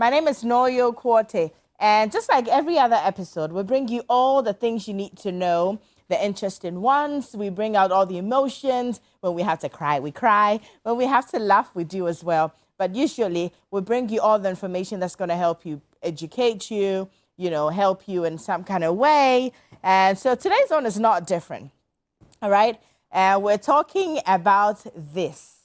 My name is Naa Oyoe Quartey, and just like every other episode, we bring you all the things you need to know, the interesting ones. We bring out all the emotions. When we have to cry, we cry. When we have to laugh, we do as well. But usually, we bring you all the information that's going to help you, educate you, help you in some kind of way. And so today's one is not different. All right? And we're talking about this.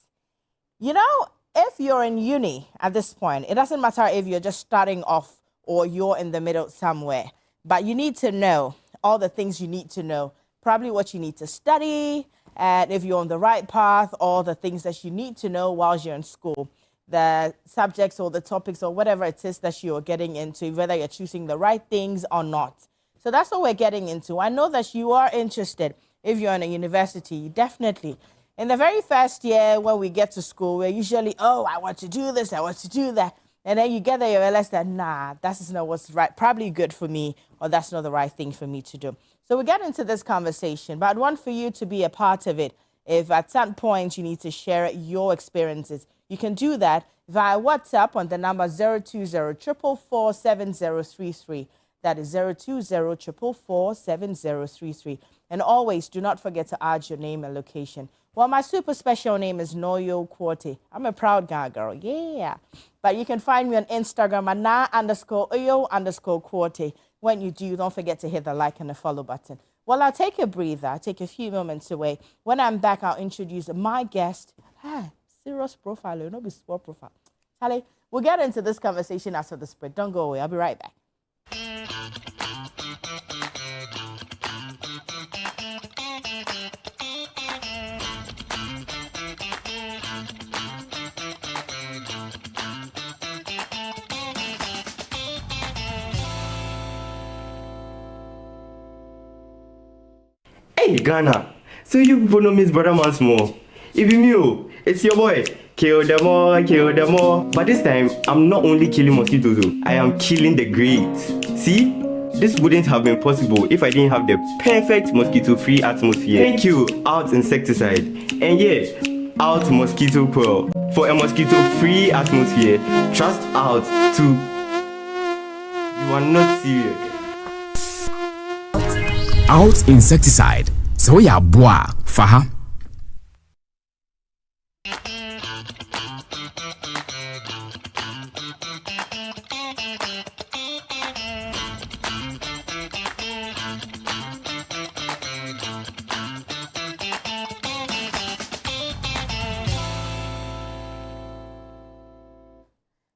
If you're in uni at this point, it doesn't matter if you're just starting off or you're in the middle somewhere, but you need to know all the things you need to know, probably what you need to study, and if you're on the right path, all the things that you need to know while you're in school, the subjects or the topics or whatever it is that you're getting into, whether you're choosing the right things or not. So that's what we're getting into. I know that you are interested. If you're in a university, definitely. In the very first year, when we get to school, we're usually, I want to do this, I want to do that. And then you get there, you realize that, that's not what's right, probably good for me, or that's not the right thing for me to do. So we get into this conversation, but I want for you to be a part of it. If at some point you need to share your experiences, you can do that via WhatsApp on the number 020-444-7033. That is 020-444-7033. And always do not forget to add your name and location. Well, my super special name is Naa Oyoe Quartey. I'm a proud Ghana girl, yeah. But you can find me on Instagram at Naa_Oyoe_Quartey. When you do, don't forget to hit the like and the follow button. Well, I'll take a breather. I'll take a few moments away. When I'm back, I'll introduce my guest. Serious profile, not be small profile. Charlie, we'll get into this conversation after the spread. Don't go away. I'll be right back. Hey Ghana, so you people know Miss Brother Man Small. If you knew, it's your boy. Kill them all, kill them all. But this time, I'm not only killing mosquitoes, I am killing the grades. See? This wouldn't have been possible if I didn't have the perfect mosquito-free atmosphere. Thank you, Out Insecticide. And yeah, Out Mosquito Coil. For a mosquito-free atmosphere, trust Out to... You are not serious. Out Insecticide. So ya boa, faha.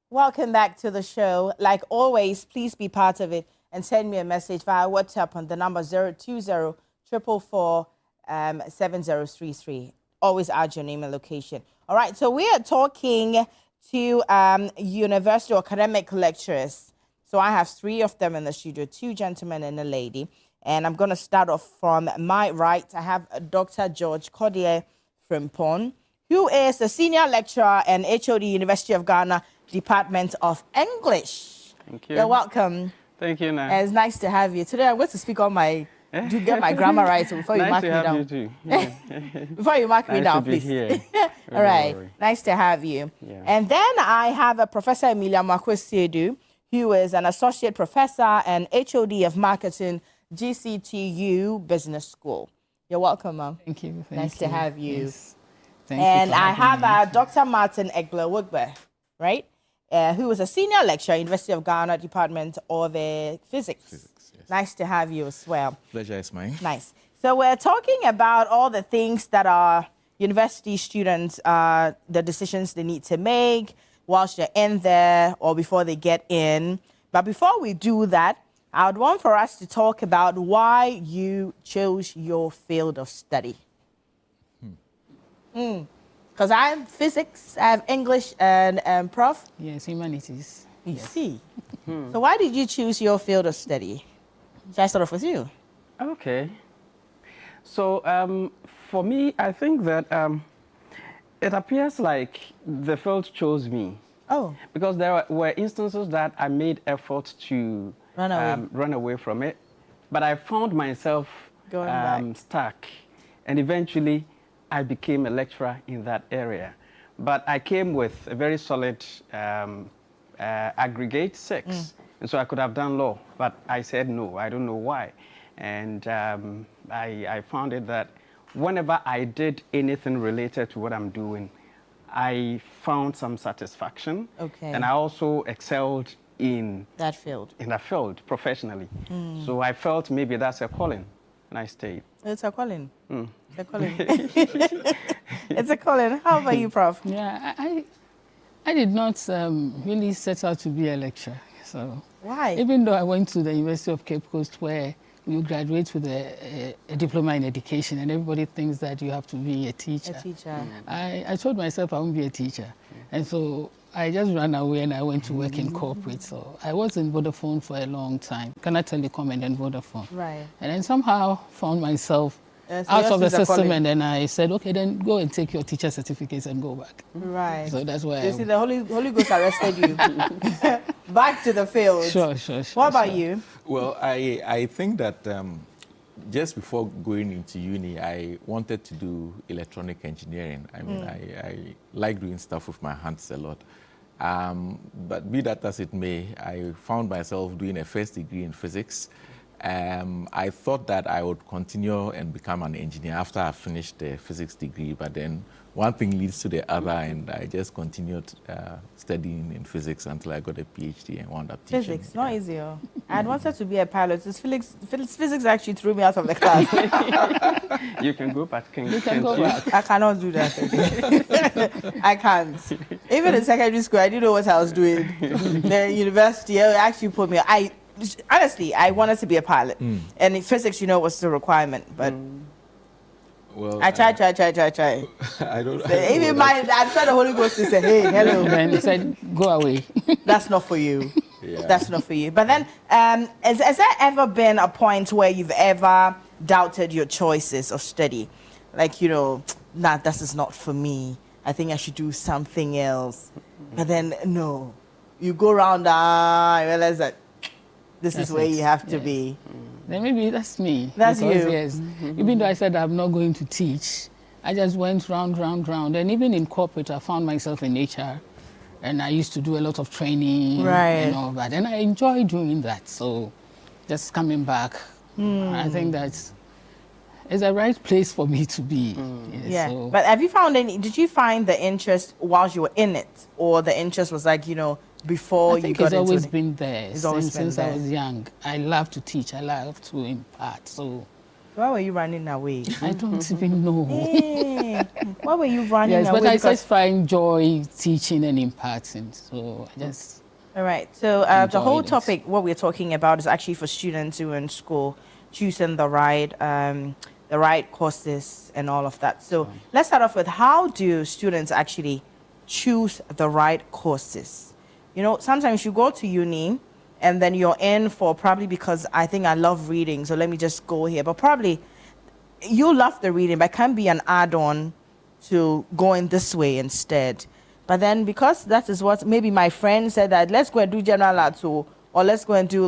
Welcome back to the show. Like always, please be part of it and send me a message via WhatsApp on the number 020-444-7033. Always add your name and location. All right, so we are talking to university or academic lecturers. So I have 3 of them in the studio, 2 gentlemen and a lady. And I'm going to start off from my right. I have Dr. George Kodie Frimpong, who is a senior lecturer and HOD University of Ghana, Department of English. Thank you. You're welcome. Thank you, Naa. It's nice to have you. Today I'm going to speak on my, do get my grammar right before you mark me down. Nice to have you too. Yeah. Before you mark me Nice down, to be please. here. All right. worry. Nice to have you. Yeah. And then I have a Professor Emilia Makwesiedu, who is an associate professor and HOD of marketing, GCTU Business School. You're welcome, Mom. Thank you. Nice to have you. Yes. Thank you And for I having have me. Dr. Martin Egler-Wugbe, right? Who is a senior lecturer, University of Ghana, Department of Physics. Yes. Nice to have you as well. Pleasure is mine. Nice. So we're talking about all the things that our university students, the decisions they need to make whilst they're in there or before they get in. But before we do that, I would want for us to talk about why you chose your field of study. Because I have physics, I have English and prof. Yes, humanities. You see. So why did you choose your field of study? Should I start off with you? Okay. So for me, I think that it appears like the field chose me. Oh. Because there were instances that I made effort to run away from it, but I found myself stuck, and eventually I became a lecturer in that area. But I came with a very solid aggregate 6. And so I could have done law, but I said no. I don't know why. And I found it that whenever I did anything related to what I'm doing, I found some satisfaction. Okay. And I also excelled in that field. In that field professionally. So I felt maybe that's a calling, and I stayed. It's a calling. It's a calling. It's a calling. How about you, Prof? Yeah, I did not really set out to be a lecturer. So why? Even though I went to the University of Cape Coast, where you graduate with a diploma in education, and everybody thinks that you have to be a teacher. A teacher. I told myself I won't be a teacher, and so I just ran away and I went to work in corporate. So I was in Vodafone for a long time, Canada Telecom and then Vodafone. Right. And then somehow found myself out of the system, and then I said, okay, then go and take your teacher certificates and go back. Right. So that's why. You see, the Holy Ghost arrested you. Back to the field. Sure. What about you? Well, I think that just before going into uni, I wanted to do electronic engineering. I mean, I like doing stuff with my hands a lot. But be that as it may, I found myself doing a first degree in physics. I thought that I would continue and become an engineer after I finished the physics degree, but then one thing leads to the other, and I just continued studying in physics until I got a PhD and wound up teaching. Physics, not easy. I had wanted to be a pilot. Physics actually threw me out of the class. You can go back. You can go back. I cannot do that. I can't. Even in secondary school, I didn't know what I was doing. The university actually put me. Honestly, I wanted to be a pilot, and in physics, was the requirement, but. Well, I try. I don't. Even I said the Holy Ghost to say, "Hey, hello." And he said, "Go away." That's not for you. Yeah. That's not for you. But then, has there ever been a point where you've ever doubted your choices of study, like nah, this is not for me. I think I should do something else. But then, no, you go around. I realize that this is where you have to be. Then maybe that's me. That's because, you. Yes. Even though I said I'm not going to teach, I just went round. And even in corporate, I found myself in HR. And I used to do a lot of training and all that. And I enjoy doing that. So just coming back, I think that it's the right place for me to be. Yeah. So. But did you find the interest while you were in it? Or the interest was like, before you got into it? I think it's always been there. Since there. I was young. I love to teach. I love to impart. So why were you running away? I don't even know. Why were you running away? Yes, but I just find joy teaching and imparting. So I just. All right. So the whole topic, what we're talking about, is actually for students who are in school, choosing the right courses and all of that. So let's start off with, how do students actually choose the right courses? Sometimes you go to uni and then you're in for probably because I think I love reading, so let me just go here. But probably you love the reading, but it can be an add-on to going this way instead. But then because that is what maybe my friend said, that let's go and do general arts, or let's go and do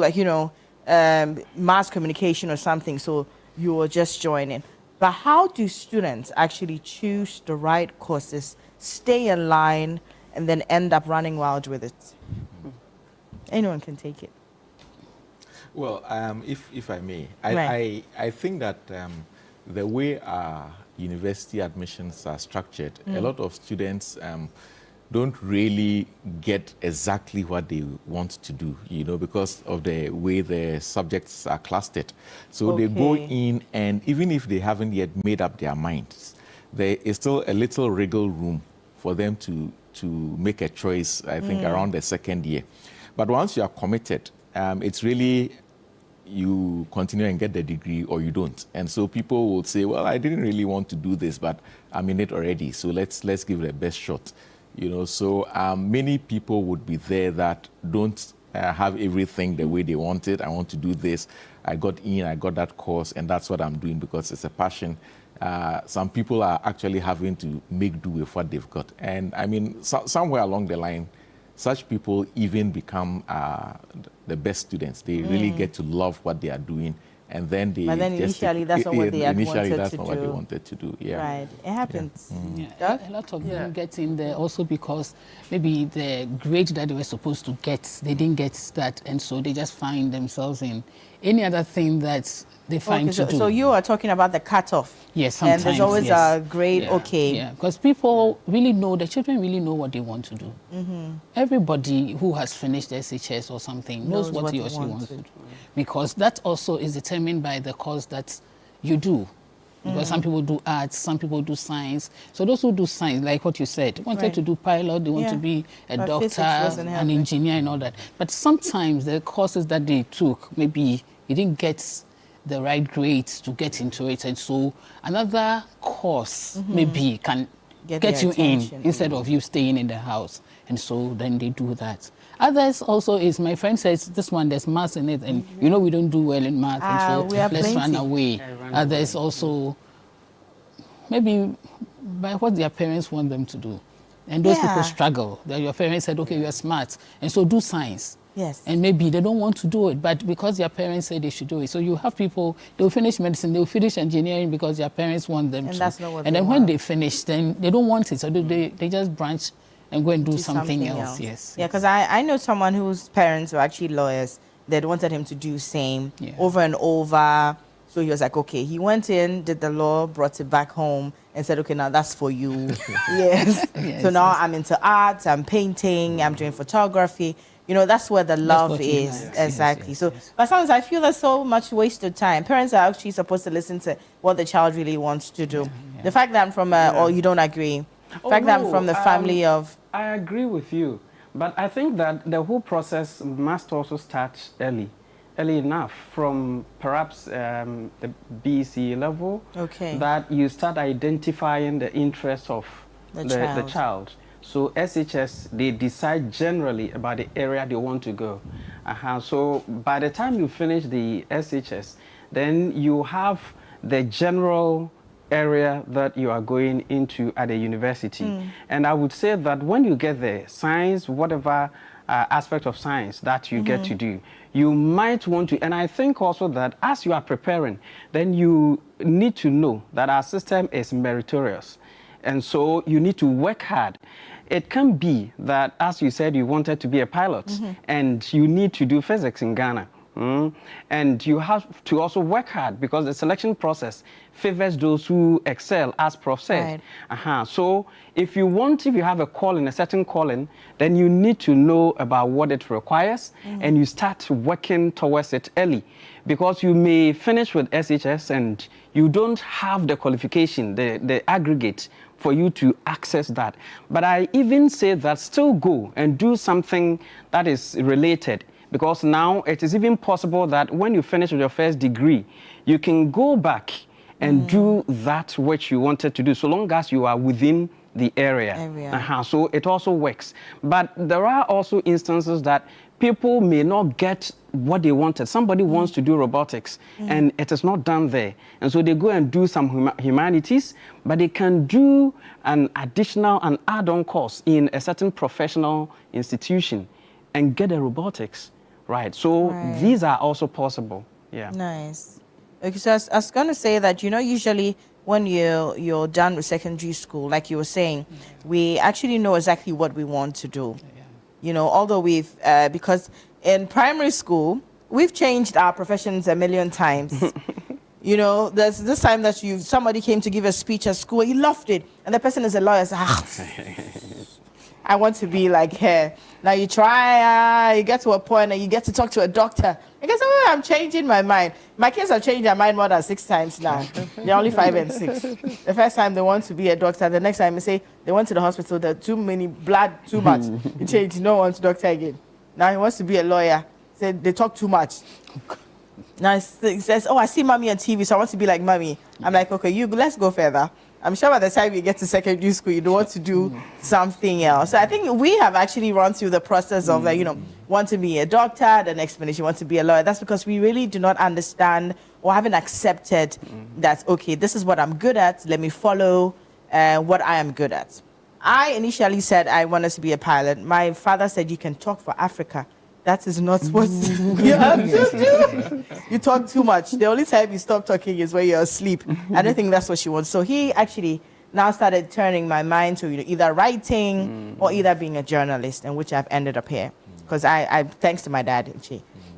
mass communication or something, so you will just join in. But how do students actually choose the right courses, stay in line, and then end up running wild with it? Anyone can take it. Well, if I may, I think that the way our university admissions are structured, a lot of students don't really get exactly what they want to do, because of the way the subjects are clustered. So they go in, and even if they haven't yet made up their minds, there is still a little wriggle room for them to make a choice, I think, around the second year. But once you are committed, it's really, you continue and get the degree or you don't. And so people will say, well, I didn't really want to do this, but I'm in it already, so let's give it the best shot. So many people would be there that don't have everything the way they want it. I want to do this. I got that course, and that's what I'm doing because it's a passion. Some people are actually having to make do with what they've got. And I mean, somewhere along the line, such people even become the best students. They really get to love what they are doing, and then they. But then initially, that's not what they had wanted to do. Initially, that's not what they wanted to do. Yeah. Right. It happens. Yeah, a lot of them get in there also because maybe the grade that they were supposed to get, they didn't get that, and so they just find themselves in any other thing that they find to do. So you are talking about the cutoff. Yes, sometimes. And there's always a grade, okay. Yeah, because people really know, the children really know what they want to do. Everybody who has finished SHS or something knows what he or she wants to do. Because that also is determined by the course that you do. Because some people do arts, some people do science. So those who do science, like what you said, wanted to do pilot, they want to be a doctor, an engineer and all that. But sometimes the courses that they took, maybe you didn't get the right grades to get into it. And so another course maybe can get you in instead of you staying in the house. And so then they do that. Others also is, my friend says, this one, there's maths in it, and you know we don't do well in math, and so let's run away. Others also, maybe by what their parents want them to do. And those people struggle. Your parents said, okay, you're smart, and so do science. Yes. And maybe they don't want to do it, but because their parents say they should do it. So you have people, they'll finish medicine, they'll finish engineering because their parents want them to. That's not what and then when they finish, then they don't want it, so they just branch and go and do something else. Yes. Yeah, because I know someone whose parents were actually lawyers. They'd wanted him to do same over and over. So he was like, okay. He went in, did the law, brought it back home, and said, okay, now that's for you. Yes. So now I'm into art, I'm painting, I'm doing photography. You know, that's where the love is. Exactly. So, but sometimes I feel there's so much wasted time. Parents are actually supposed to listen to what the child really wants to do. The fact that I'm from or you don't agree. The fact that I'm from the family of... I agree with you. But I think that the whole process must also start early enough, from perhaps the BC level, that you start identifying the interests of the child. So SHS, they decide generally about the area they want to go. So by the time you finish the SHS, then you have the general area that you are going into at a university. And I would say that when you get there, science, whatever aspect of science that you get to do, you might want to, and I think also that as you are preparing, then you need to know that our system is meritorious. And so you need to work hard. It can be that, as you said, you wanted to be a pilot, and you need to do physics in Ghana. And you have to also work hard because the selection process favors those who excel, as Prof said. So if you have a calling, a certain calling, then you need to know about what it requires, and you start working towards it early. Because you may finish with SHS and you don't have the qualification, the aggregate for you to access that. But I even say that still go and do something that is related. Because now it is even possible that when you finish with your first degree, you can go back and do that which you wanted to do, so long as you are within the area. So it also works. But there are also instances that people may not get what they wanted. Somebody wants to do robotics, and it is not done there. And so they go and do some humanities, but they can do an additional, an add-on course in a certain professional institution and get a robotics. Right, so these are also possible. Yeah. Nice. Okay, so I was going to say that, you know, usually when you're done with secondary school, like you were saying, we actually know exactly what we want to do. You know, although we've, because in primary school, we've changed our professions a million times. You know, there's this time that somebody came to give a speech at school, you loved it, and the person is a lawyer. So, I want to be like her. Now you try, you get to a point and you get to talk to a doctor. I guess, I'm changing my mind. My kids have changed their mind more than 6 times now. They're only 5 and 6. The first time they want to be a doctor, the next time they say they went to the hospital, there too many blood, too much. He changed, no one's doctor again. Now he wants to be a lawyer. Said they talk too much. Now he says, I see mommy on TV, so I want to be like mommy. I'm like, okay, let's go further. I'm sure by the time you get to secondary school, you don't want to do something else. So I think we have actually run through the process of, like, want to be a doctor, the next minute you want to be a lawyer. That's because we really do not understand or haven't accepted that, okay, this is what I'm good at. Let me follow what I am good at. I initially said I wanted to be a pilot. My father said, you can talk for Africa, That is not what you have to do. You talk too much. The only time you stop talking is when you're asleep. I don't think that's what she wants. So he actually now started turning my mind to either writing or either being a journalist, in which I've ended up here. Because I thanks to my dad,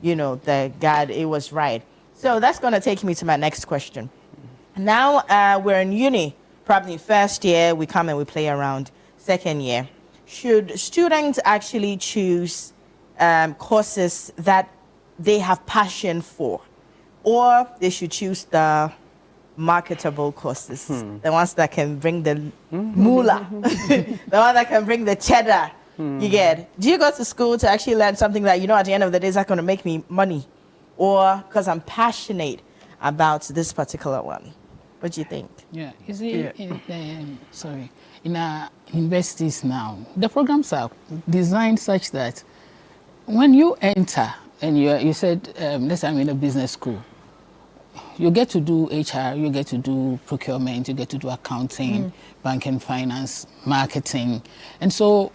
the God, it was right. So that's going to take me to my next question. Now we're in uni, probably first year, we come and we play around. Second year, should students actually choose courses that they have passion for, or they should choose the marketable courses, the ones that can bring the moolah, the one that can bring the cheddar? You get? Do you go to school to actually learn something that at the end of the day is not going to make me money, or because I'm passionate about this particular one? What do you think? Yeah, you see, in our universities now, the programs are designed such that when you enter and you said, let's say I'm in a business school, you get to do HR, you get to do procurement, you get to do accounting, banking, finance, marketing. And so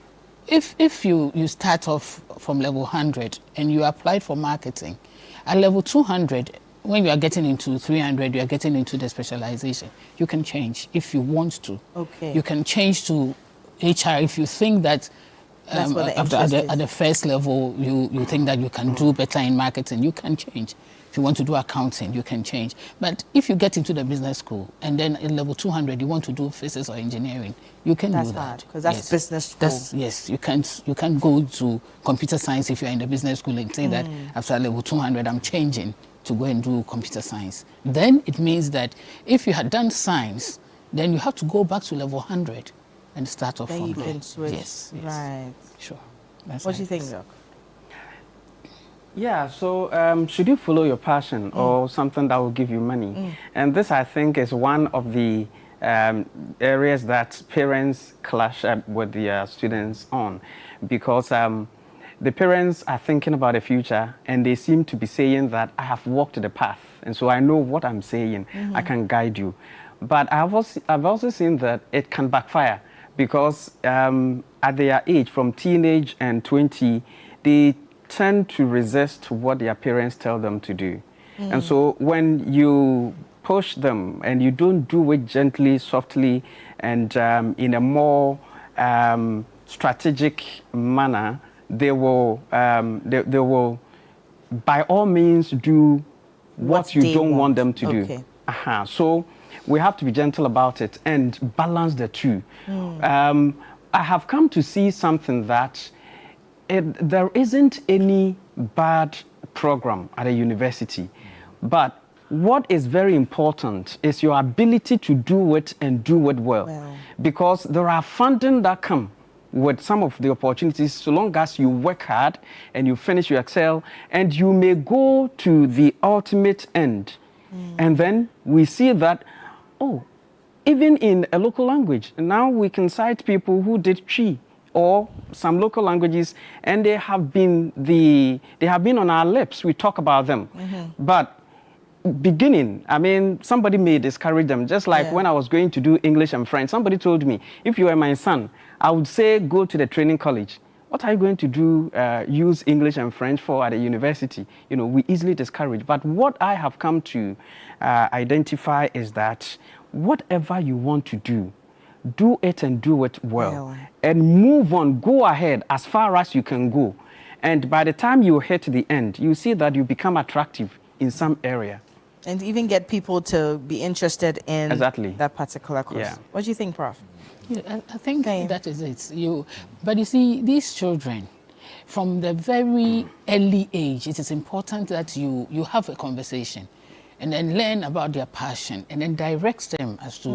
if you start off from level 100 and you applied for marketing, at level 200, when you are getting into 300, you are getting into the specialization. You can change if you want to. Okay. You can change to HR if you think that at the first level you think that you can do better in marketing. You can change. If you want to do accounting, you can change. But if you get into the business school and then at level 200 you want to do physics or engineering, you can do that. Because that's business school. Yes, you can't go to computer science if you're in the business school and say that after level 200 I'm changing to go and do computer science. Then it means that if you had done science, then you have to go back to level 100 and start off from there. Then you can switch. Yes. Right. Sure. What do you think, Doc? Yeah, so should you follow your passion or something that will give you money? And this, I think, is one of the areas that parents clash with their students on, because the parents are thinking about the future and they seem to be saying that I have walked the path and so I know what I'm saying, I can guide you. But I've also seen that it can backfire, because at their age, from teenage and 20, they tend to resist what their parents tell them to do. And so when you push them and you don't do it gently, softly, and in a more strategic manner, they will by all means do what you don't want them to do. So we have to be gentle about it and balance the two. I have come to see something that there isn't any bad program at a university, but what is very important is your ability to do it and do it well. Because there are funding that come with some of the opportunities, so long as you work hard and you finish your Excel, and you may go to the ultimate end. And then we see that, even in a local language, now we can cite people who did Chi or some local languages, and they have been on our lips. We talk about them. But beginning, I mean, somebody may discourage them. Just like when I was going to do English and French, somebody told me, if you were my son, I would say go to the training college. What are you going to do, use English and French for at a university? We easily discourage. But what I have come to identify is that whatever you want to do it and do it well. And move on, go ahead as far as you can go. And by the time you hit the end, you see that you become attractive in some area. And even get people to be interested in that particular course. What do you think, Prof? Yeah, I think that is it. But you see, these children, from the very early age, it is important that you have a conversation and then learn about their passion and then direct them as to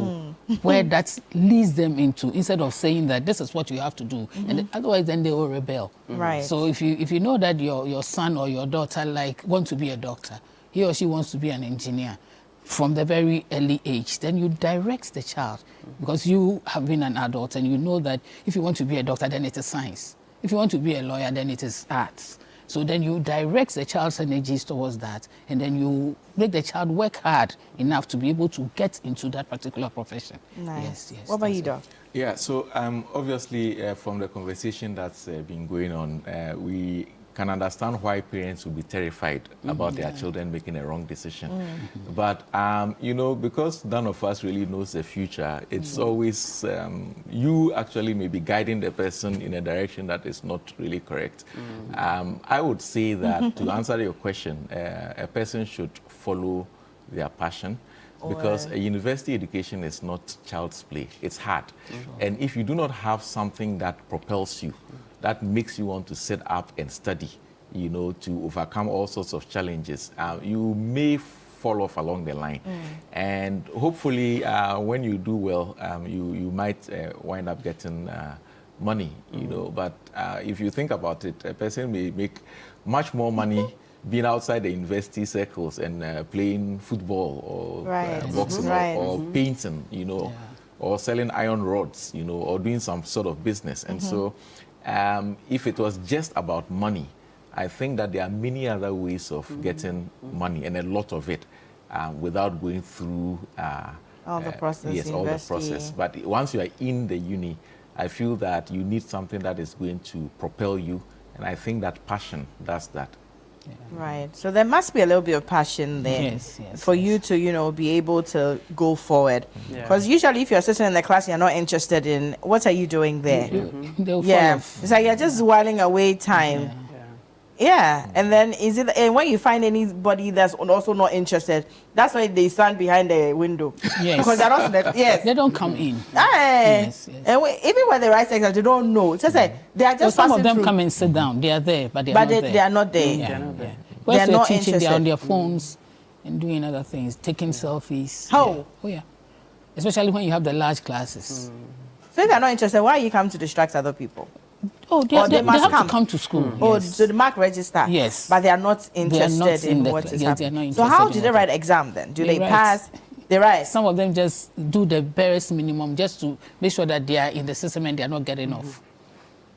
where that leads them into, instead of saying that this is what you have to do. And otherwise, then they will rebel. Right. So if you know that your son or your daughter want to be a doctor, he or she wants to be an engineer, from the very early age, then you direct the child, because you have been an adult and you know that if you want to be a doctor, then it is science. If you want to be a lawyer, then it is arts. So then you direct the child's energies towards that, and then you make the child work hard enough to be able to get into that particular profession. Nice. Yes. What about you, Doc? Yeah, so obviously from the conversation that's been going on, we can understand why parents will be terrified about their children making a wrong decision. But, you know, because none of us really knows the future, it's always, you actually may be guiding the person in a direction that is not really correct. I would say that to answer your question, a person should follow their passion. Because a university education is not child's play. It's hard. And if you do not have something that propels you, that makes you want to sit up and study, you know, to overcome all sorts of challenges, you may fall off along the line. And hopefully, when you do well, you might wind up getting money, you know. But if you think about it, a person may make much more money being outside the university circles and playing football or boxing or painting, you know, or selling iron rods, you know, or doing some sort of business. And so if it was just about money, I think that there are many other ways of getting money, and a lot of it, without going through all the process. Yes, all the process. But once you are in the uni, I feel that you need something that is going to propel you, and I think that passion does that. Right. So there must be a little bit of passion there for you to, you know, be able to go forward. Because usually if you're sitting in the class, you're not interested in, what are you doing there? It's like you're just whiling away time. And then is it, and when you find anybody that's also not interested, that's why they stand behind the window. Because they're not, they don't come in. And even when the right sex, they don't know. It's just like they are just some of them through. come and sit down. They are there, but they are not there. When they're not teaching, interested. they're on their phones and doing other things, taking selfies. How? Oh yeah. Especially when you have the large classes. So if they're not interested, why are you come to distract other people? Oh, they have to come to school. Oh, so the mark register. Yes. But they are not interested in what is happening. So how do they write exam then? Do they pass? They write. Some of them just do the barest minimum just to make sure that they are in the system and they are not getting off.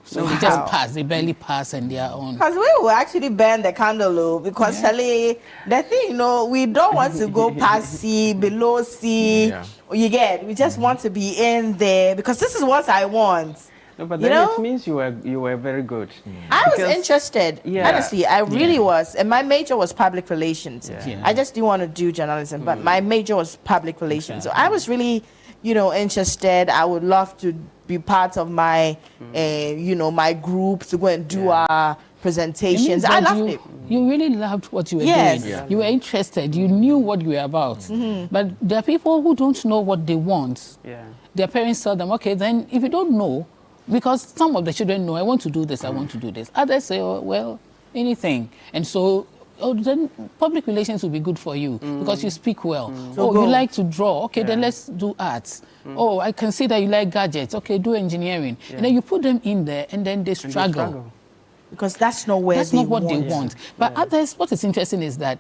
So they just pass. They barely pass and they are on. Because we will actually burn the candle, because Charlie, the thing, you know, we don't want to go past C, below C. You get? We just want to be in there, because this is what I want. No, but then it means you were very good. I was interested. Honestly, I really was. And my major was public relations. I just didn't want to do journalism, but my major was public relations. So I was really, you know, interested. I would love to be part of my, you know, my group to go and do our presentations. I loved it. You really loved what you were doing. You were interested. You knew what you were about. But there are people who don't know what they want. Their parents tell them, okay, then if you don't know, because some of the children know, I want to do this, I want to do this. Others say, oh, well, anything. And so, then public relations will be good for you because you speak well. So you like to draw. Okay, then let's do arts. Oh, I can see that you like gadgets. Okay, do engineering. And then you put them in there, and then they struggle. Because that's not where that's not what they want. But others, what is interesting is that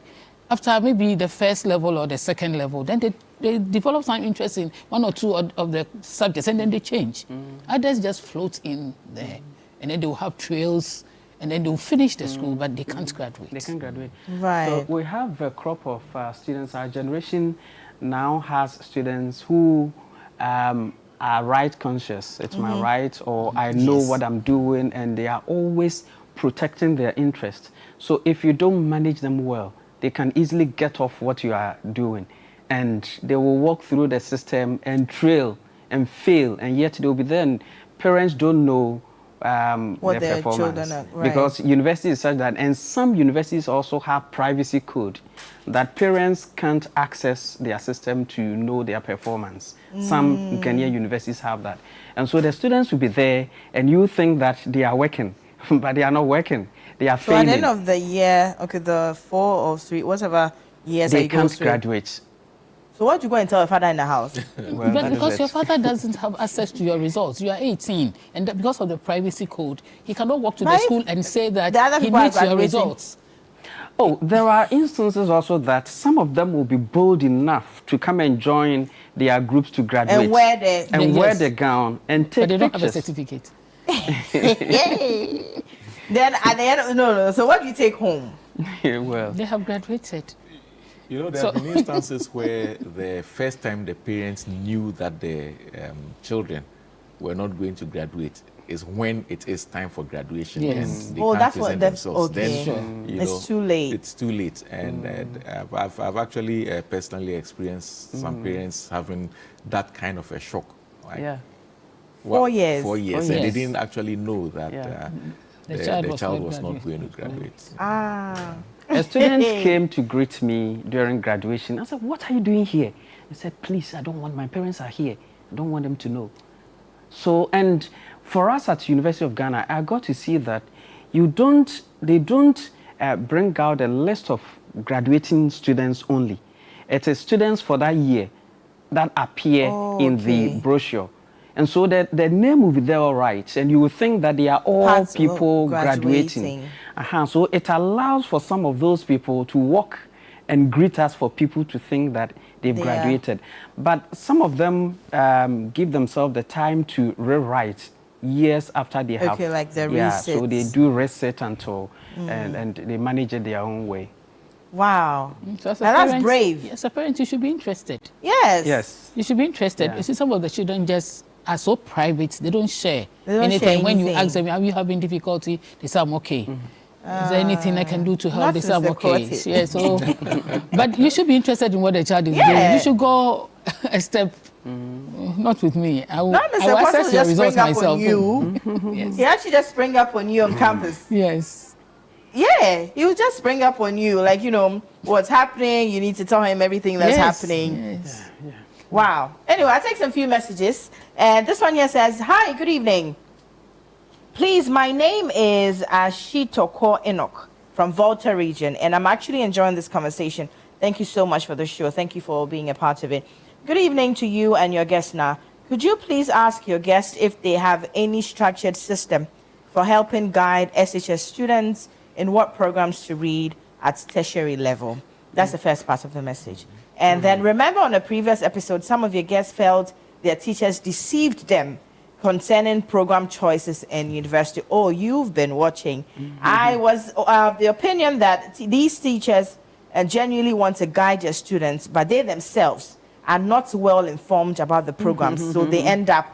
after maybe the first level or the second level, then they develop some interest in one or two of the subjects, and then they change. Others just float in there, and then they will have trails, and then they will finish the school, but they can't graduate. They can't graduate. Right. So we have a crop of students. Our generation now has students who are right conscious. It's my right, or I know what I'm doing, and they are always protecting their interest. So if you don't manage them well, they can easily get off what you are doing, and they will walk through the system and trail and fail, and yet they will be there, and parents don't know what their performance. Because university is such that, and some universities also have privacy code that parents can't access their system to know their performance. Some Ghanaian universities have that. And so the students will be there, and you think that they are working, but they are not working. They are failing. So at the end of the year, okay, the 4 or 3, whatever years they can't graduate. So what do you go and tell your father in the house? Well, but because your father doesn't have access to your results. You are 18, and because of the privacy code, he cannot walk to the school and say that he needs your results. Oh, there are instances also that some of them will be bold enough to come and join their groups to graduate. And wear the gown and take pictures. But they don't have a certificate. Then at the end, no. So what do you take home? Well, they have graduated. You know, there have been instances where the first time the parents knew that the children were not going to graduate, is when it is time for graduation Yes. and they Oh, can't that's what present that's themselves. okay. Then, you It's know, too late. It's too late. And I've actually personally experienced some parents having that kind of a shock. Like, Yeah. 4 years. 4 years. 4 And they years. didn't actually know that Yeah. the child was not going to graduate. Ah. A student came to greet me during graduation. I said, "What are you doing here?" He said, "Please, I don't want, my parents are here. I don't want them to know." So, and for us at University of Ghana, I got to see that they don't bring out a list of graduating students only. It is students for that year that appear in the brochure. And so the name will be there all right. And you will think that they are all Parts of people graduating. graduating. So it allows for some of those people to walk and greet us for people to think that they've graduated. But some of them give themselves the time to rewrite years after they have. Okay, like the Yeah, resets. so they do reset until, and they manage it their own way. Wow. So as a Now that's parent, brave. As a parent, you should be interested. Yes. Yes. You should be interested. Yeah. You see, some of the children just are so private, they don't share They don't anything. share When you anything. ask them, are you having difficulty? They say, I'm okay. Is there anything I can do to help? That's They say, I'm Mr. okay. Quartey. Yeah, so, but you should be interested in what the child is doing. Yeah. You should go a step, not with me. I will, Not I Mr. will Quartey assess will your just results spring up myself. on you. Yes. He actually just spring up on you on campus. Yes. Yeah, he will just spring up on you, like, you know, what's happening. You need to tell him everything that's Yes, happening. Yes. Wow. Anyway, I'll take some few messages. And this one here says, "Hi, good evening. Please, my name is Ashitoko Enoch from Volta region, and I'm actually enjoying this conversation. Thank you so much for the show. Thank you for being a part of it. Good evening to you and your guest now. Could you please ask your guest if they have any structured system for helping guide SHS students in what programs to read at tertiary level?" That's the first part of the message. And then remember on a previous episode, some of your guests felt their teachers deceived them concerning program choices in university. Oh, you've been watching. I was of the opinion that these teachers genuinely want to guide their students, but they themselves are not well informed about the programs, so they end up,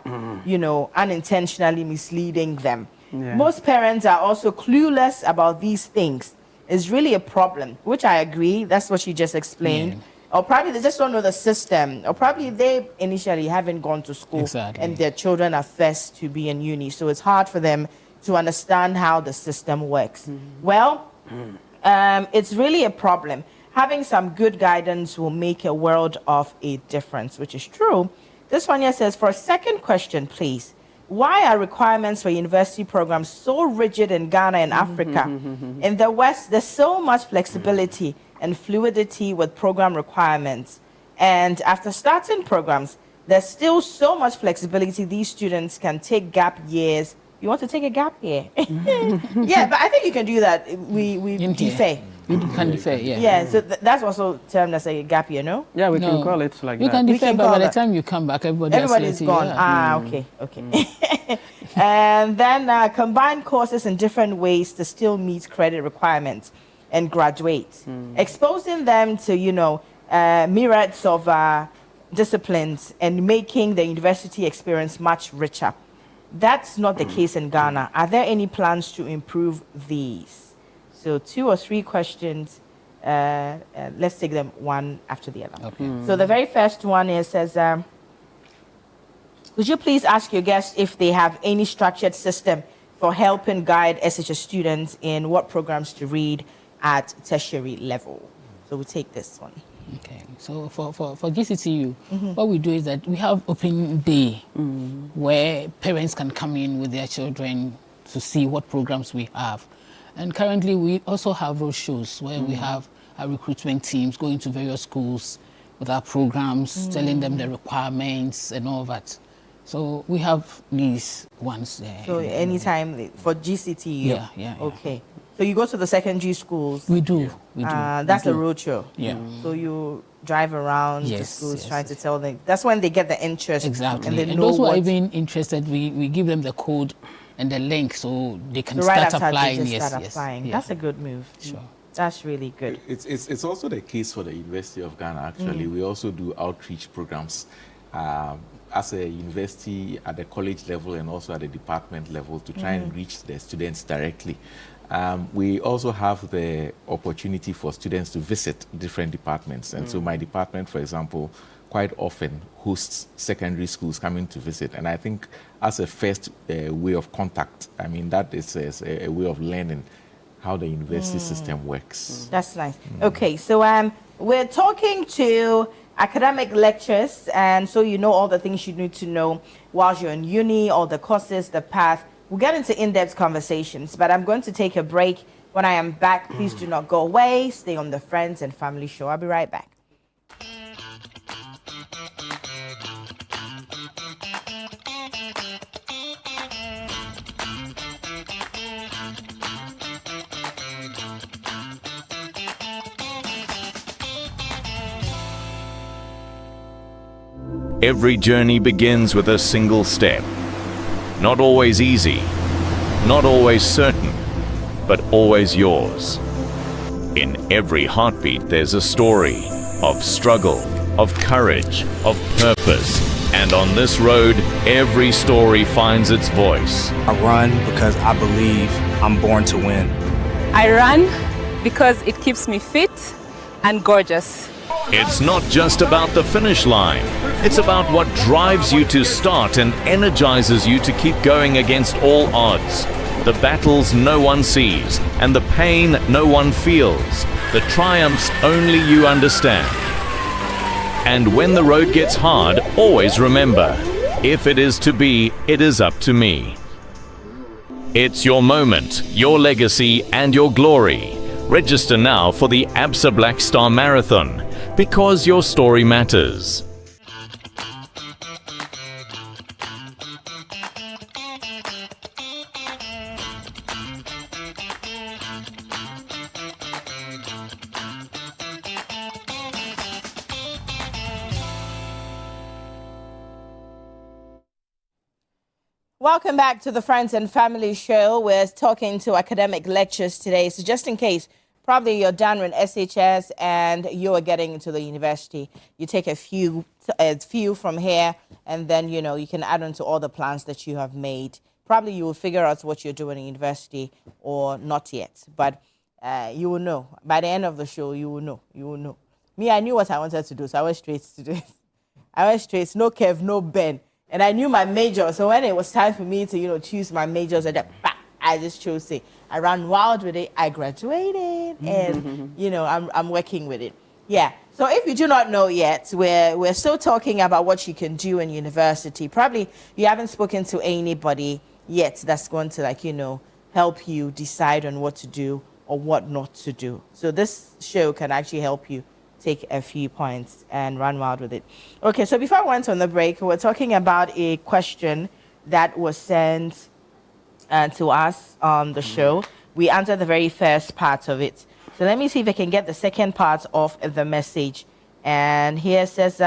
you know, unintentionally misleading them. Yeah. Most parents are also clueless about these things. It's really a problem, which I agree. That's what you just explained. Yeah. Or probably they just don't know the system. Or probably they initially haven't gone to school Exactly. and their children are first to be in uni. So it's hard for them to understand how the system works. Well, it's really a problem. Having some good guidance will make a world of a difference, which is true. This one here says, for a second question, please. Why are requirements for university programs so rigid in Ghana and Africa? In the West, there's so much flexibility and fluidity with program requirements. And after starting programs, there's still so much flexibility. These students can take gap years. You want to take a gap year? Yeah, but I think you can do that. We In here. defer. You can defer, yeah. Yeah, so that's also termed as a gap year, no? Yeah, we No. can call it like You that. can We defer, can but call by the that. time you come back, Everybody's gone. Ah, okay. And then combine courses in different ways to still meet credit requirements and graduate. Exposing them to, you know, myriads of disciplines and making the university experience much richer. That's not the case in Ghana. Are there any plans to improve these? So 2 or 3 questions. Let's take them one after the other. Okay. So the very first one is, says, could you please ask your guests if they have any structured system for helping guide SHS students in what programs to read at tertiary level? So we'll take this one. Okay, so for GCTU, what we do is that we have open day where parents can come in with their children to see what programs we have. And currently we also have road shows where we have our recruitment teams going to various schools with our programs, telling them the requirements and all that. So we have these ones there. So anytime for GCTU? Yeah. Okay. So you go to the secondary schools? We do. That's We a do. road show? Yeah. So you drive around to Yes, schools yes, trying to tell them. That's when they get the interest. Exactly. And they And know those who are what even interested, we give them the code and the link so they can so right start after applying. they just Yes, start yes. applying. Yeah. That's a good move. Sure. That's really good. It's also the case for the University of Ghana, actually. We also do outreach programs. as a university at the college level and also at the department level to try and reach the students directly. We also have the opportunity for students to visit different departments. And so my department, for example, quite often hosts secondary schools coming to visit. And I think as a first way of contact, I mean, that is a way of learning how the university system works. That's nice. Okay, so we're talking to academic lectures, and so you know all the things you need to know whilst you're in uni, all the courses, the path. We'll get into in-depth conversations, but I'm going to take a break. When I am back, please do not go away. Stay on the Friends and Family Show. I'll be right back. Every journey begins with a single step. Not always easy, not always certain, but always yours. In every heartbeat there's a story of struggle, of courage, of purpose. And on this road, every story finds its voice. I run because I believe I'm born to win. I run because it keeps me fit and gorgeous. It's not just about the finish line. It's about what drives you to start and energizes you to keep going against all odds. The battles no one sees and the pain no one feels. The triumphs only you understand. And when the road gets hard, always remember, if it is to be, it is up to me. It's your moment, your legacy, and your glory. Register now for the ABSA Black Star Marathon, because your story matters. Welcome back to the Friends and Family Show. We're talking to academic lectures today. So just in case, probably you're done with SHS and you're getting into the university, you take a few from here, and then, you know, you can add on to all the plans that you have made. Probably you will figure out what you're doing in university or not yet, but you will know. By the end of the show, you will know. You will know. Me, I knew what I wanted to do, so I went straight to do it. I went straight, no curve, no bend. And I knew my major, so when it was time for me to, you know, choose my majors, I just chose it. I ran wild with it. I graduated, and you know, I'm working with it. Yeah. So if you do not know yet, we're still talking about what you can do in university. Probably you haven't spoken to anybody yet that's going to, like, you know, help you decide on what to do or what not to do. So this show can actually help you take a few points and run wild with it. Okay, so before I went on the break, we're talking about a question that was sent to us on the show. We answered the very first part of it. So let me see if I can get the second part of the message. And here it says,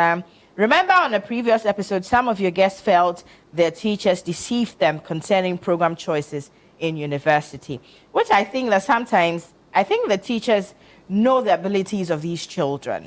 remember on a previous episode, some of your guests felt their teachers deceived them concerning program choices in university, which I think that sometimes, I think the teachers know the abilities of these children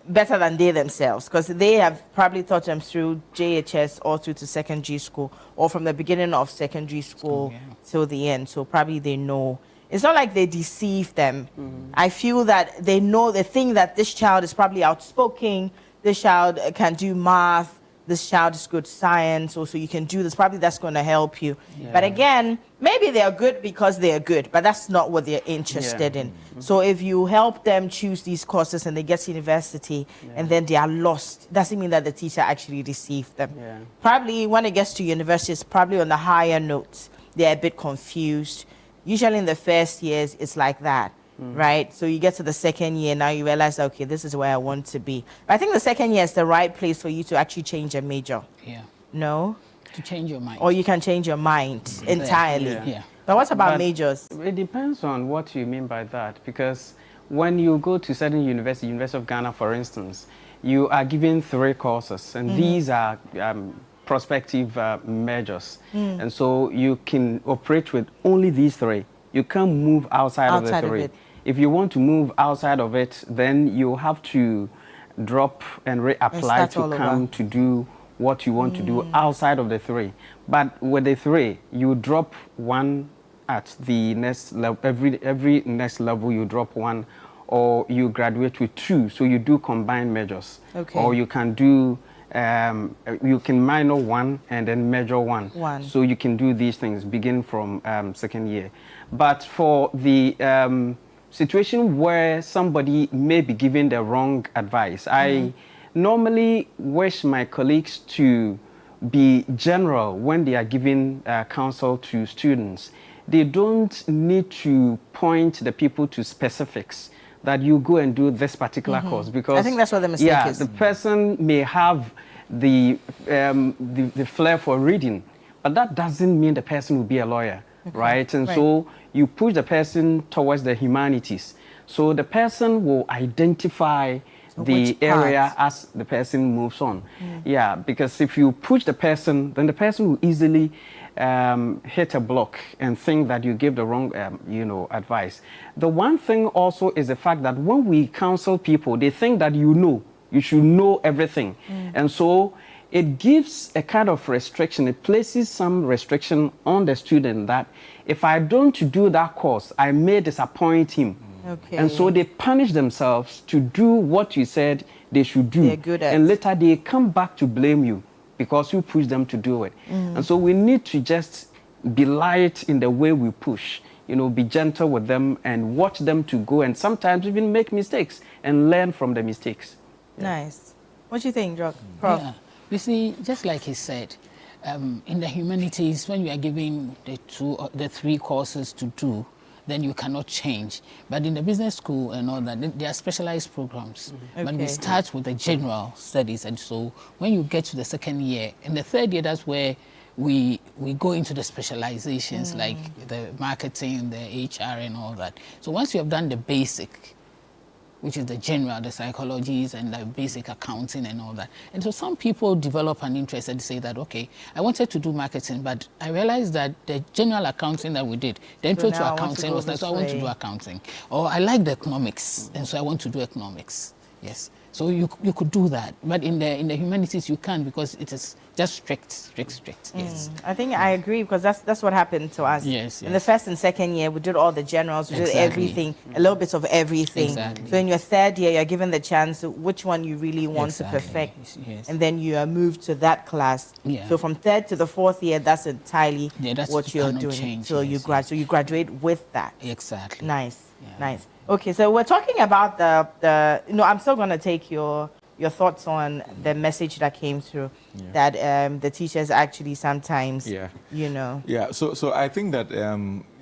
better than they themselves, because they have probably taught them through JHS or through to secondary school, or from the beginning of secondary school till the end. So probably they know. It's not like they deceive them. I feel that they know, they think that this child is probably outspoken, this child can do math, this child is good science, or so you can do this. Probably that's going to help you. Yeah. But again, maybe they are good because they are good, but that's not what they're interested in. So if you help them choose these courses and they get to university and then they are lost, doesn't mean that the teacher actually deceived them. Probably when it gets to university, it's probably on the higher notes. They're a bit confused. Usually in the first years, it's like that. Right? So you get to the second year, now you realize, okay, this is where I want to be. But I think the second year is the right place for you to actually change a major. Yeah. No? To change your mind. Or you can change your mind entirely. Yeah. But what about majors? It depends on what you mean by that, because when you go to certain university, University of Ghana, for instance, you are given 3 courses, and these are prospective majors. And so you can operate with only these 3. You can't move outside of the 3. If you want to move outside of it, then you have to drop and reapply to come to do what you want to do outside of the 3. But with the 3, you drop 1 at the next level. Every next level you drop 1, or you graduate with 2. So you do combined majors. Okay. Or you can do you can minor 1 and then major 1. So you can do these things begin from second year. But for the situation where somebody may be giving the wrong advice, I normally wish my colleagues to be general when they are giving counsel to students. They don't need to point the people to specifics that you go and do this particular course, because I think that's what the mistake is. The person may have the flair for reading, but that doesn't mean the person will be a lawyer, right? And so you push the person towards the humanities. So the person will identify the area as the person moves on. Yeah, because if you push the person, then the person will easily hit a block and think that you give the wrong, advice. The one thing also is the fact that when we counsel people, they think that you should know everything. And so it gives a kind of restriction. It places some restriction on the student that if I don't do that course, I may disappoint him. Okay. And so they punish themselves to do what you said they should do. They're good at. And later they come back to blame you because you push them to do it. And so we need to just be light in the way we push, be gentle with them and watch them to go, and sometimes even make mistakes and learn from the mistakes. Nice. What do you think, Prof? Yeah. You see, just like he said, in the humanities, when you are giving the 2 or the 3 courses to do, then you cannot change. But in the business school and all that, there are specialized programs. But we start with the general studies. And so when you get to the second year, in the third year, that's where we go into the specializations, like the marketing, the HR and all that. So once you have done the basic, which is the general, the psychologies and the basic accounting and all that. And so some people develop an interest and say that, okay, I wanted to do marketing, but I realized that the general accounting that we did, the intro to accounting was nice, so I want to do accounting. Or I like the economics, and so I want to do economics. Yes. So you could do that, but in the humanities you can't, because it is just strict. Yes. I think I agree, because that's what happened to us. Yes. In the first and second year, we did all the generals, we did everything, a little bit of everything. Exactly. So in your third year, you're given the chance which one you really want to perfect, and then you are moved to that class. Yeah. So from third to the fourth year, that's entirely that's what you're doing. change, so you graduate with that. Exactly. Nice. Yeah. Nice. Okay, so we're talking about the I'm still going to take your thoughts on the message that came through, that the teachers actually sometimes, Yeah, so I think that,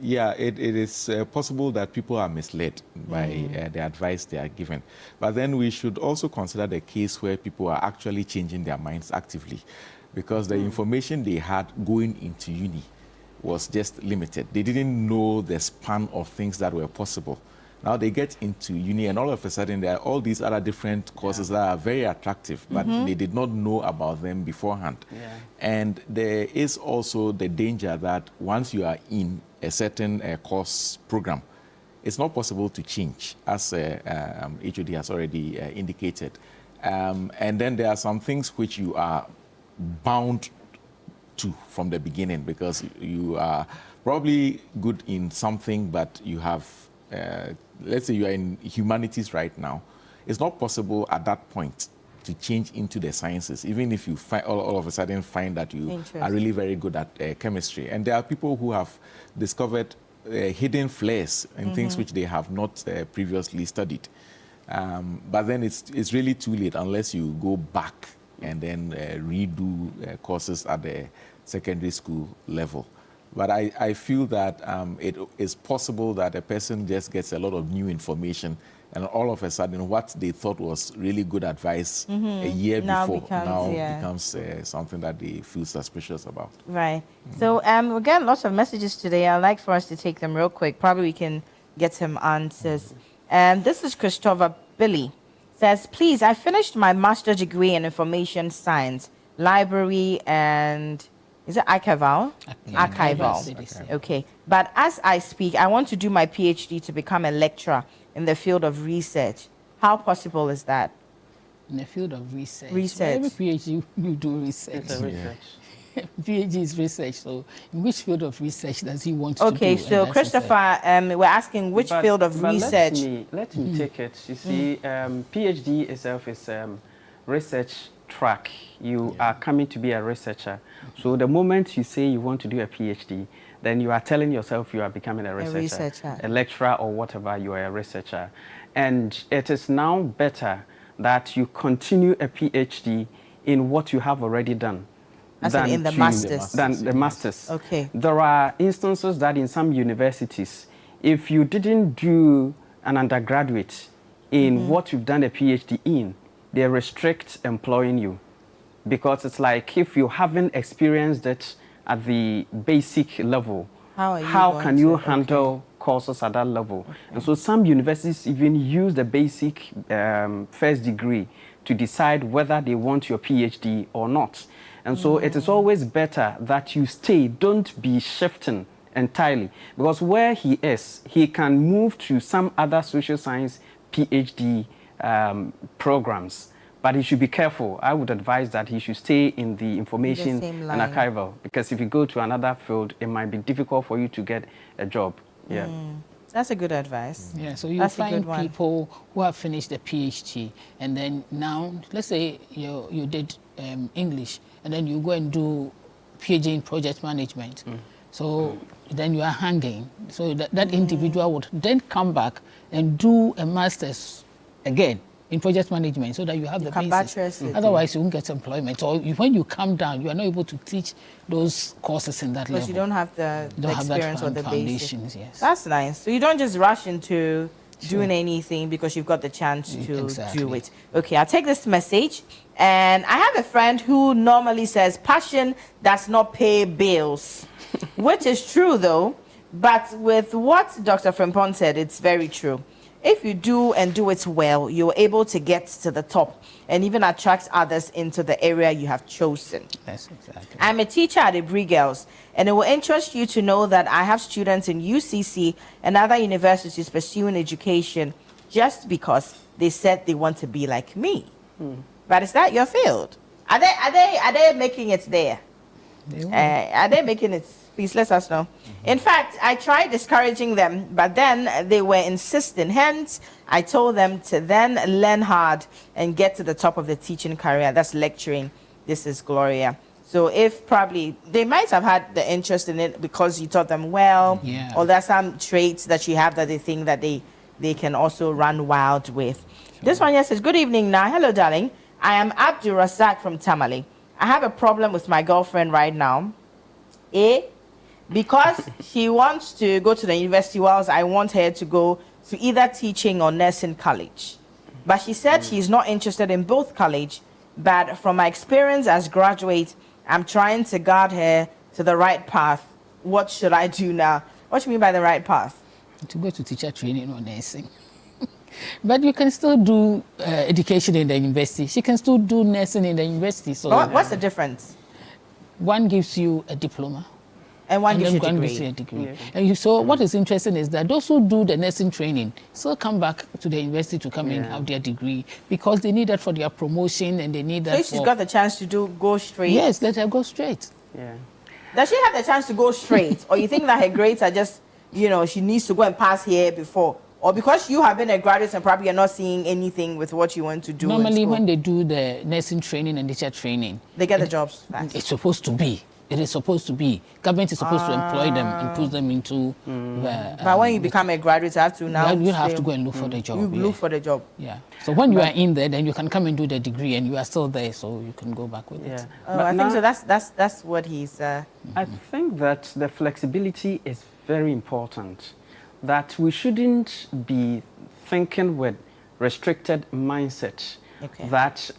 it is possible that people are misled by the advice they are given. But then we should also consider the case where people are actually changing their minds actively, because the information they had going into uni was just limited. They didn't know the span of things that were possible. Now they get into uni, and all of a sudden there are all these other different courses that are very attractive, but they did not know about them beforehand. And there is also the danger that once you are in a certain course program, it's not possible to change, as HOD has already indicated. And then there are some things which you are bound to from the beginning, because you are probably good in something, but you have let's say you are in humanities right now. It's not possible at that point to change into the sciences, even if you all of a sudden find that you are really very good at chemistry. And there are people who have discovered hidden flares in things which they have not previously studied. But then it's really too late unless you go back and then redo courses at the secondary school level. But I feel that it is possible that a person just gets a lot of new information, and all of a sudden what they thought was really good advice a year before becomes something that they feel suspicious about. Right. So we're getting lots of messages today. I'd like for us to take them real quick. Probably we can get some answers. This is Christopher Billy. Says, please, I finished my master's degree in information science, library and... Is it archival? Archival. Okay. But as I speak, I want to do my PhD to become a lecturer in the field of research. How possible is that? In the field of research. Research. Every PhD, you do research. It's a research. PhD is research. So, in which field of research does he want to do? Okay, so Christopher, we're asking which field of research. Let me take it. You see, PhD itself is research track. You are coming to be a researcher. So the moment you say you want to do a PhD, then you are telling yourself you are becoming a researcher, a lecturer or whatever, you are a researcher. And it is now better that you continue a PhD in what you have already done. Than in the masters. Than the masters. Okay. There are instances that in some universities, if you didn't do an undergraduate in what you've done a PhD in, they restrict employing you. Because it's like if you haven't experienced it at the basic level, how can you handle courses at that level? Okay. And so some universities even use the basic first degree to decide whether they want your PhD or not. And so it is always better that you stay, don't be shifting entirely. Because where he is, he can move to some other social science PhD programs. But he should be careful. I would advise that he should stay in the information and archival. Because if you go to another field, it might be difficult for you to get a job. Yeah. That's a good advice. Yeah, so you find people who have finished a PhD, and then now, let's say you did English, and then you go and do PhD in project management. So then you are hanging. So that individual would then come back and do a master's again in project management, so that you have the basis. Otherwise, you won't get employment. Or when you come down, you are not able to teach those courses in that level. Because you don't have the experience or the foundations. Yes. That's nice. So you don't just rush into doing anything because you've got the chance to do it. Okay, I'll take this message. And I have a friend who normally says passion does not pay bills, which is true though. But with what Dr. Frimpong said, it's very true. If you do and do it well, you're able to get to the top and even attract others into the area you have chosen. Yes, exactly. I'm a teacher at Ibri Girls, and it will interest you to know that I have students in UCC and other universities pursuing education just because they said they want to be like me. But is that your field? Are they making it there? Are they making it? Please let us know. In fact, I tried discouraging them, but then they were insisting. Hence, I told them to then learn hard and get to the top of the teaching career. That's lecturing. This is Gloria. So if probably they might have had the interest in it because you taught them well, or there's some traits that you have that they think that they can also run wild with. Sure. This one here says, good evening, Naa. Hello, darling. I am Abdul Razak from Tamale. I have a problem with my girlfriend right now. Because she wants to go to the university, whilst I want her to go to either teaching or nursing college. But she said she's not interested in both college. But from my experience as graduate, I'm trying to guide her to the right path. What should I do now? What do you mean by the right path? To go to teacher training or nursing. But you can still do education in the university. She can still do nursing in the university. So what's the difference? One gives you a diploma. And one gives you a degree. Yeah. And so what is interesting is that those who do the nursing training still come back to the university to come and have their degree because they need that for their promotion and they need that. So she's got the chance to go straight? Yes, let her go straight. Yeah. Does she have the chance to go straight? Or you think that her grades are just, she needs to go and pass here before? Or because you have been a graduate and probably you're not seeing anything with what you want to do? Normally when they do the nursing training and teacher training, they get the jobs fast. It's supposed to be. It is supposed to be. Government is supposed to employ them and put them into but when you become a graduate, you have to now... You have to go and look for the job. You look for the job. Yeah. So when you are in there, then you can come and do the degree and you are still there, so you can go back with it. Oh, I think so. That's what he's... I think that the flexibility is very important. That we shouldn't be thinking with restricted mindset. Okay. That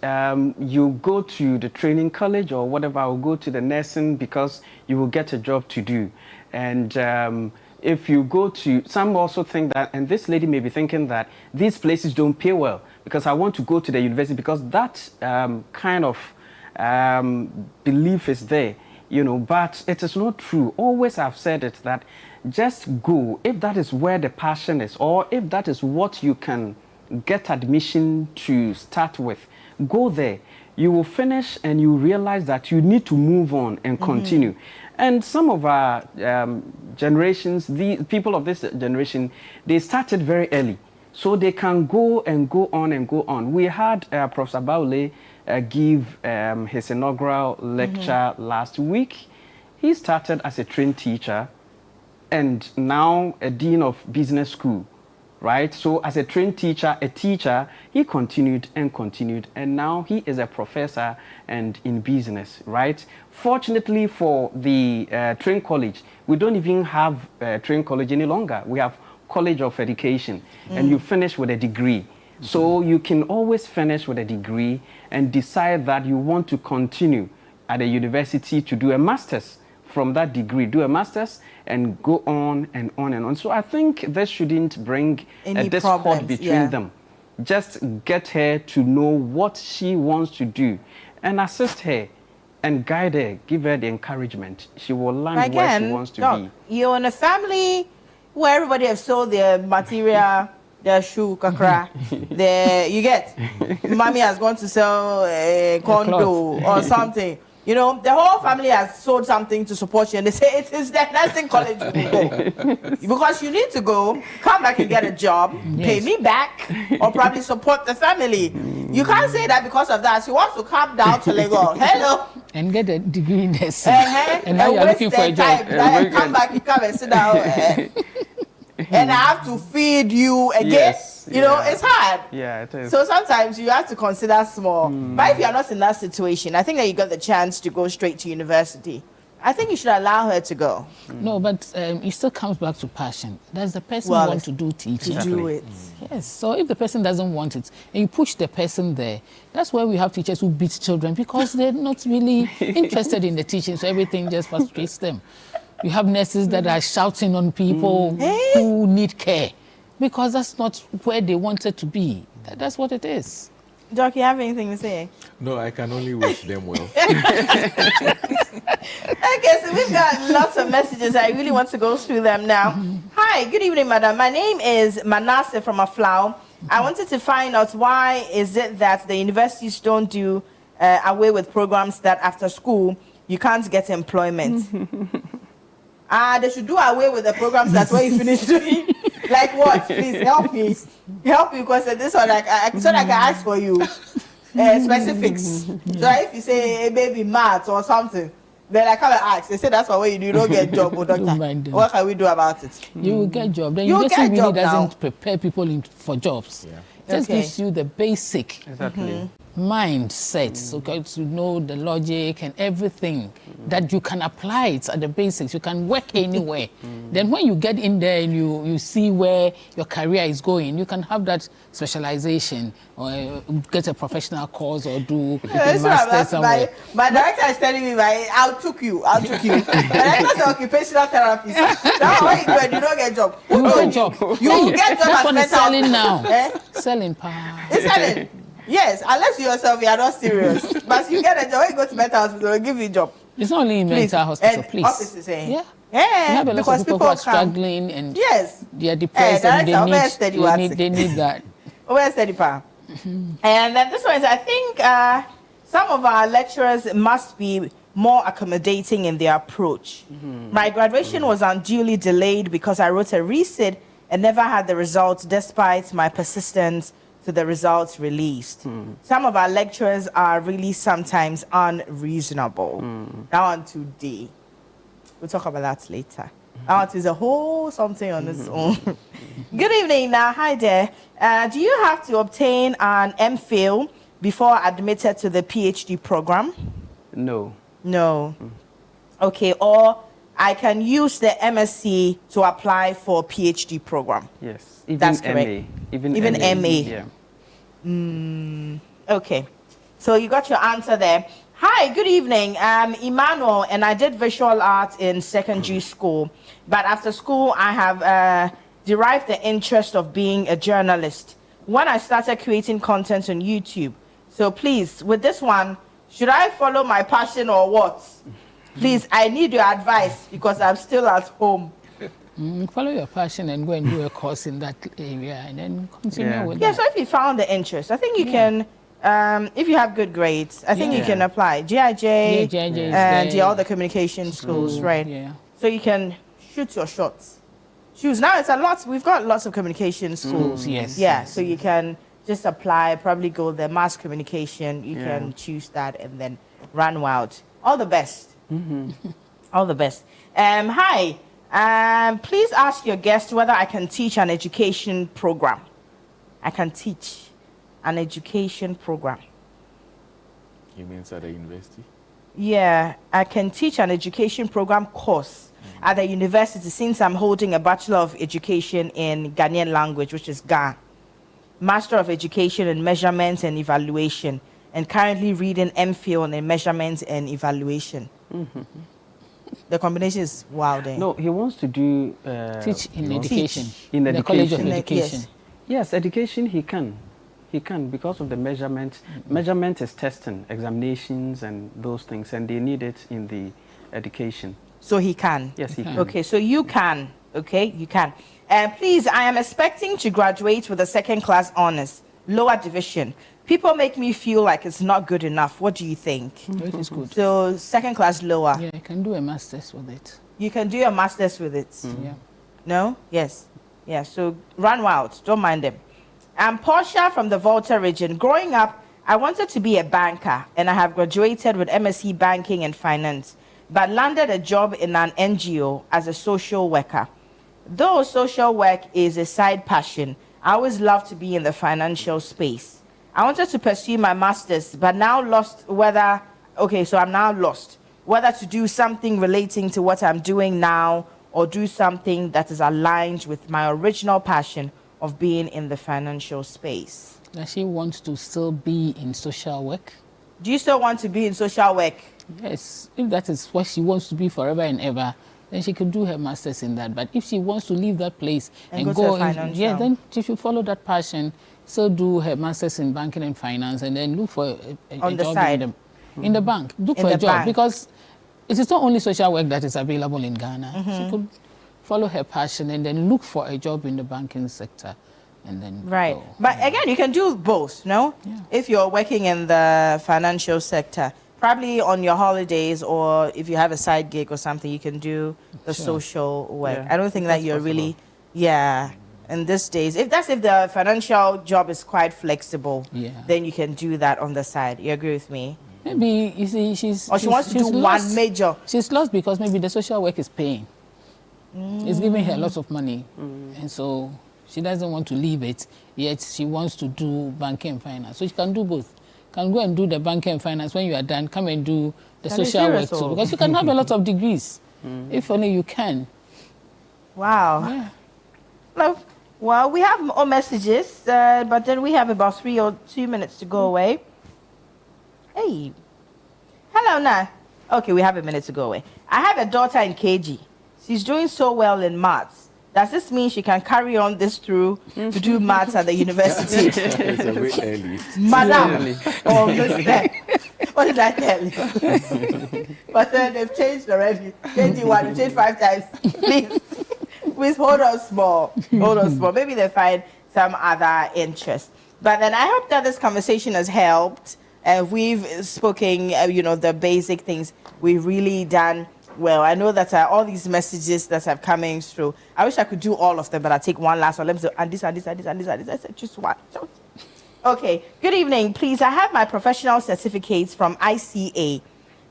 you go to the training college or whatever, or go to the nursing because you will get a job to do. And if you go to, some also think that, and this lady may be thinking that these places don't pay well because I want to go to the university because that kind of belief is there, but it is not true. Always I've said it that just go if that is where the passion is or if that is what you can get admission to start with, go there. You will finish and you realize that you need to move on and continue. And some of our generations, the people of this generation, they started very early. So they can go and go on and go on. We had Professor Baule give his inaugural lecture last week. He started as a trained teacher and now a dean of business school, right? So as a trained teacher, he continued and continued, and now he is a professor and in business, right? Fortunately for the trained college, we don't even have trained college any longer. We have College of Education, and you finish with a degree. So you can always finish with a degree and decide that you want to continue at a university to do a master's from that degree, do a master's and go on and on and on. So I think this shouldn't bring a discord between them. Just get her to know what she wants to do and assist her and guide her, give her the encouragement. She will land where she wants to be. You're in a family where everybody have sold their material, their shoe, kakra. You get, mommy has gone to sell a condo or something. You know, the whole family has sold something to support you, and they say it is the nursing college you will go. Because you need to go, come back and get a job, pay me back, or probably support the family. You can't say that because of that. She wants to come down to Lagos. Hello. And get a degree in this. And now you're looking for a job. Come back, you come and sit down. And I have to feed you again. Yes, you know, it's hard. Yeah, it is. So sometimes you have to consider small. But if you're not in that situation, I think that you got the chance to go straight to university. I think you should allow her to go. No, but it still comes back to passion. Does the person want to do teaching? To do it. Yes. So if the person doesn't want it, and you push the person there, that's why we have teachers who beat children, because they're not really interested in the teaching, so everything just frustrates them. You have nurses that are shouting on people who need care, because that's not where they wanted to be. That's what it is. Doc, you have anything to say? No, I can only wish them well. Okay, so we've got lots of messages. I really want to go through them now. Hi, good evening, madam. My name is Manasseh from Aflao. I wanted to find out why is it that the universities don't do away with programs that after school you can't get employment. They should do away with the programs that's where you finish doing. Like what? Please help me. Help me, because this one, like, so I can ask for you specifics. So if you say hey, baby maths or something, then I come and ask. They say that's what you do. You don't get a job, oh, doctor. What can we do about it? You will get a job. Then university really doesn't prepare people for jobs. Yeah. It just gives you the basic. Exactly. Mindset, okay, to know the logic and everything that you can apply it at the basics. You can work anywhere. Then when you get in there and you see where your career is going, you can have that specialization or get a professional course or do a master somewhere. My director is telling me, I'll took you. My director is occupational therapist. That's why you don't get a job. You get a job. You get a job. That's what it's selling now. Selling power. It's selling. Yes, unless you yourself, you are not serious. But you get a job, when you go to mental hospital, they'll give you a job. It's not only in mental hospital, please. Offices, yeah. Yeah, you have a lot of people who are struggling and they are depressed and they need that. And then this one is, I think some of our lecturers must be more accommodating in their approach. My graduation was unduly delayed because I wrote a resit and never had the results despite my persistence to the results released. Some of our lecturers are really sometimes unreasonable. That one today. We'll talk about that later. That one is a whole something on its own. Good evening now. Hi there. Do you have to obtain an MPhil before admitted to the PhD program? No. No. Okay, or I can use the MSc to apply for PhD program. Yes, even that's MA. correct. Even MA. Yeah. Okay, so you got your answer there. Hi, good evening. I'm Emmanuel, and I did visual art in secondary school. But after school, I have derived the interest of being a journalist when I started creating content on YouTube. So please, with this one, should I follow my passion or what? Please, I need your advice because I'm still at home. Follow your passion and go and do a course in that area and then continue with that. Yeah, so if you found the interest, I think you can if you have good grades, I think you can apply GIJ, and all the communication schools, right? Yeah. So you can shoot your shots. Now it's a lot. We've got lots of communication schools. Yes. Yeah. So you can just apply. Probably go the mass communication. You can choose that and then run wild. All the best. All the best. Hi. Please ask your guest whether I can teach an education program. I can teach an education program. You mean at the university? Yeah, I can teach an education program course at the university since I'm holding a Bachelor of Education in Ghanaian language, which is GA, Master of Education in Measurement and Evaluation, and currently reading MPhil in Measurement and Evaluation. The combination is wild. No, he wants to do... teach in education. In the education. College of Education. Yes, education he can. He can because of the measurement. Measurement is testing, examinations and those things, and they need it in the education. So he can? Yes, he can. Okay, so you can. Okay, you can. Please, I am expecting to graduate with a second-class honors, lower division. People make me feel like it's not good enough. What do you think? It is good. So second-class lower. Yeah, you can do a master's with it. You can do a master's with it. Yeah. No? Yes. Yeah, so run wild. Don't mind them. I'm Portia from the Volta region. Growing up, I wanted to be a banker, and I have graduated with MSc Banking and Finance, but landed a job in an NGO as a social worker. Though social work is a side passion, I always loved to be in the financial space. I wanted to pursue my master's, but now lost whether... Okay, so I'm now lost. Whether to do something relating to what I'm doing now or do something that is aligned with my original passion of being in the financial space. Does she want to still be in social work? Do you still want to be in social work? Yes, if that is what she wants to be forever and ever, then she could do her master's in that. But if she wants to leave that place and go in, yeah, then she should follow that passion. So do her master's in banking and finance, and then look for a job side. In the bank. Look for a job because it is not only social work that is available in Ghana. She could follow her passion and then look for a job in the banking sector. And then go. But again, you can do both, no? Yeah. If you're working in the financial sector, probably on your holidays, or if you have a side gig or something, you can do the social work. Yeah, I don't think that you're really, in these days, if the financial job is quite flexible, then you can do that on the side. You agree with me? Maybe, you see, she wants to do one major. She's lost because maybe the social work is paying. It's giving her lots of money. And so she doesn't want to leave it, yet she wants to do banking and finance. So she can do both. Can go and do the banking and finance. When you are done, come and do the social work too. Because you can have a lot of degrees, if only you can. Wow. Yeah. Well, we have more messages, but then we have about 3 or 2 minutes to go away. Hey. Hello, Naa. Okay, we have a minute to go away. I have a daughter in KG. She's doing so well in maths. Does this mean she can carry on this through to do maths at the university? It's a bit early. Madam, or Mr. What did I tell you? But then they've changed already. Changed one, you changed 5 times. Please hold on small. Hold on small. Maybe they find some other interest. But then I hope that this conversation has helped. We've spoken, the basic things. We've really done well. I know that all these messages that have coming through, I wish I could do all of them, but I'll take one last one. Let me do, and this. I said just one. Okay. Good evening. Please, I have my professional certificates from ICA.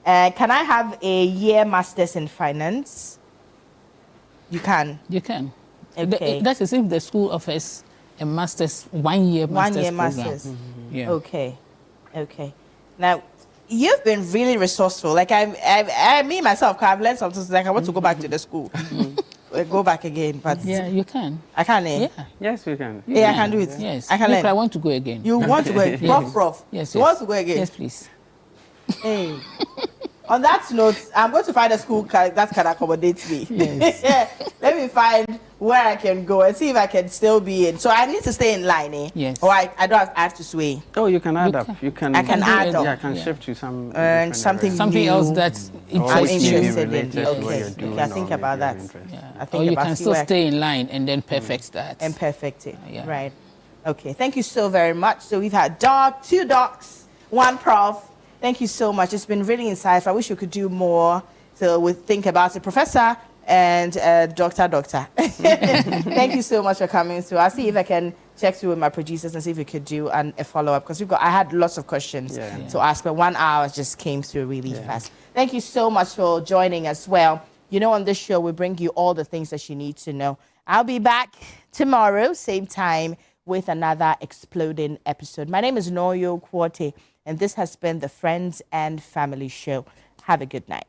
Can I have a year master's in finance? You can. You can. Okay. That is if the school offers a master's, 1 year master's 1 year program. master's. Yeah. Okay. Now, you've been really resourceful. Like me myself, I've learned something. Like I want to go back to the school, go back again. But yeah, you can. I can. Yeah. Yes, we can. I can do it. Yes. I can learn. I want to go again. You want to go again? Yes. Prof. Yes. You want to go again? Yes, please. Hey. On that note, I'm going to find a school that can accommodate me. Yes. Let me find where I can go and see if I can still be in. So I need to stay in line, eh? Yes. Or I don't have, I have to sway. Oh, you can add up. You can. I can add up. Yeah, I can shift to some. Something else that's I'm interested in. Okay, I think about that. Yeah. I think or you about can still stay in line and then perfect that. And perfect it. Right. Okay, thank you so very much. So we've had doc, 2 docs, 1 prof. Thank you so much. It's been really insightful. I wish we could do more. So we think about it, Professor and Doctor. Thank you so much for coming through. I'll see if I can check through with my producers and see if we could do a follow-up, because I had lots of questions to ask, but 1 hour just came through really fast. Thank you so much for joining as well. You know, on this show, we bring you all the things that you need to know. I'll be back tomorrow, same time, with another exploding episode. My name is Naa Oyoe Quartey, and this has been the Friends and Family Show. Have a good night.